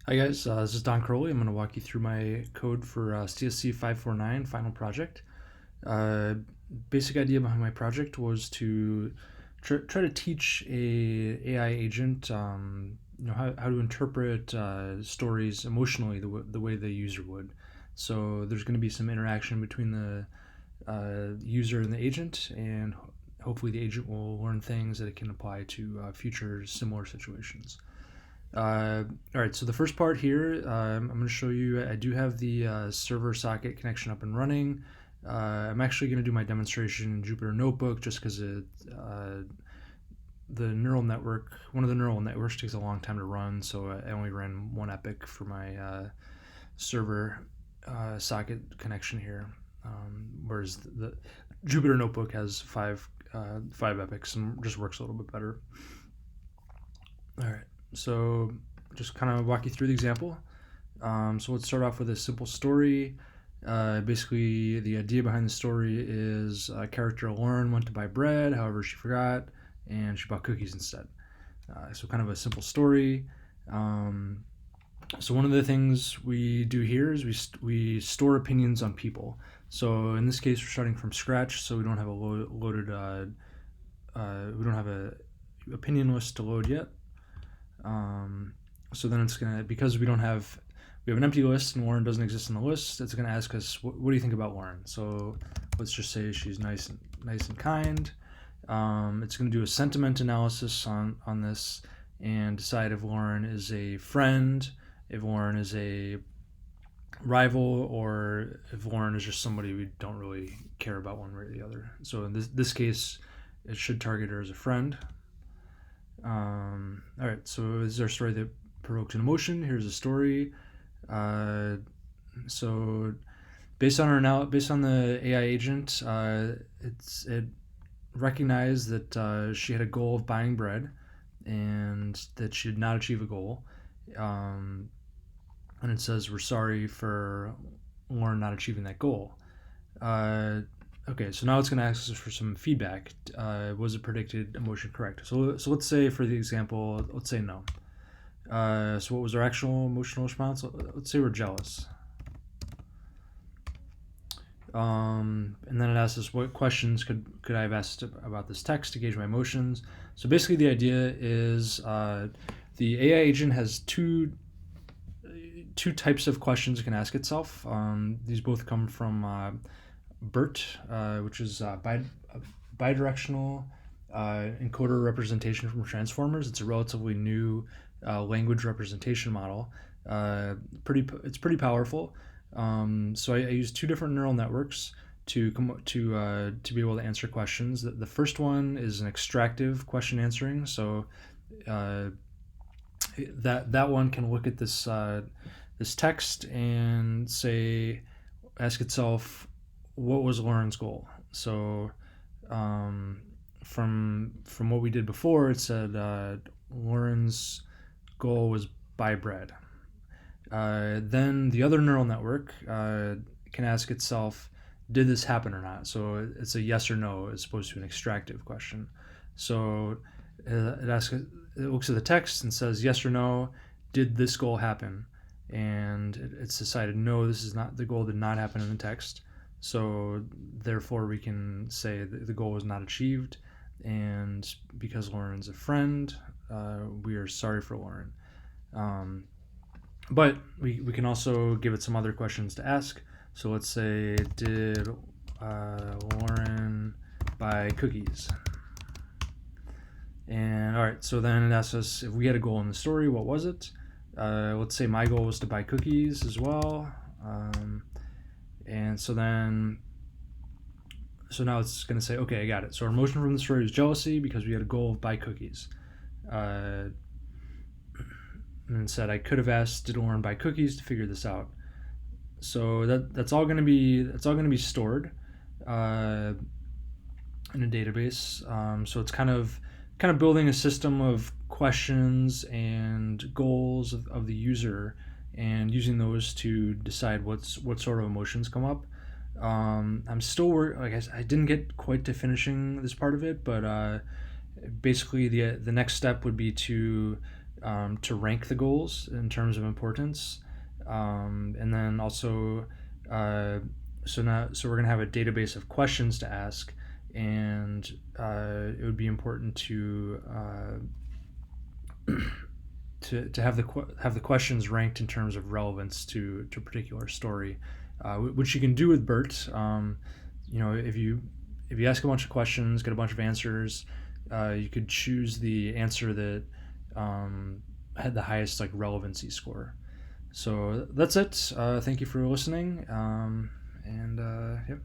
Hi guys, this is Don Crowley. I'm going to walk you through my code for CSC 549 final project. Uh, Basic idea behind my project was to try to teach a AI agent, how to interpret stories emotionally the way the user would. So there's going to be some interaction between the user and the agent, and hopefully the agent will learn things that it can apply to future similar situations. All right, so the first part here, I'm going to show you, I do have the server socket connection up and running. I'm actually going to do my demonstration in Jupyter Notebook just because the neural network, one of the neural networks takes a long time to run, so I only ran one epic for my server socket connection here, whereas the Jupyter Notebook has five epics and just works a little bit better. All right, so just kind of walk you through the example. So let's start off with a simple story. Basically, the idea behind the story is character Lauren went to buy bread, however, she forgot, and she bought cookies instead. So kind of a simple story. So one of the things we do here is we store opinions on people. So in this case, we're starting from scratch, so we don't have a loaded we don't have a opinion list to load yet. So then it's gonna, because we have an empty list and Lauren doesn't exist in the list. It's gonna ask us, what do you think about Lauren? So let's just say she's nice and kind. It's gonna do a sentiment analysis on this and decide if Lauren is a friend, if Lauren is a rival, or if Lauren is just somebody we don't really care about one way or the other. So in this case, it should target her as a friend. All right, so this is our story that provoked an emotion. Here's a story. So based on the AI agent, it recognized that she had a goal of buying bread, and that she did not achieve a goal. And it says we're sorry for Lauren not achieving that goal. Okay, so now it's going to ask us for some feedback. Was the predicted emotion correct? So let's say, for the example, let's say no. So what was our actual emotional response? Let's say we're jealous. And then it asks us what questions could I have asked about this text to gauge my emotions. So basically the idea is the AI agent has two types of questions it can ask itself. These both come from BERT, which is bidirectional encoder representation from transformers. It's a relatively new language representation model. It's pretty powerful. So I use two different neural networks to be able to answer questions. The first one is an extractive question answering. So that one can look at this text and ask itself, what was Lauren's goal? So from what we did before, it said Lauren's goal was buy bread. Then the other neural network can ask itself, did this happen or not? So it's a yes or no as opposed to an extractive question. So it looks at the text and says yes or no, did this goal happen? And it's decided no, the goal did not happen in the text. So therefore we can say that the goal was not achieved, and because Lauren's a friend, we are sorry for Lauren. But we can also give it some other questions to ask. So let's say, did Lauren buy cookies? And all right, so then it asks us if we had a goal in the story, what was it? Let's say my goal was to buy cookies as well. And so now it's going to say, okay, I got it. So our emotion from the story is jealousy because we had a goal of buy cookies. And it said I could have asked, did Lauren buy cookies, to figure this out. So that's all going to be stored in a database. So it's kind of building a system of questions and goals of the user, and using those to decide what sort of emotions come up. I'm still I didn't get quite to finishing this part of it, but basically the next step would be to to rank the goals in terms of importance, and then also so we're gonna have a database of questions to ask, and it would be important to have the questions ranked in terms of relevance to a particular story, which you can do with BERT. If you ask a bunch of questions, get a bunch of answers, you could choose the answer that had the highest like relevancy score. So that's it. Thank you for listening, and yep.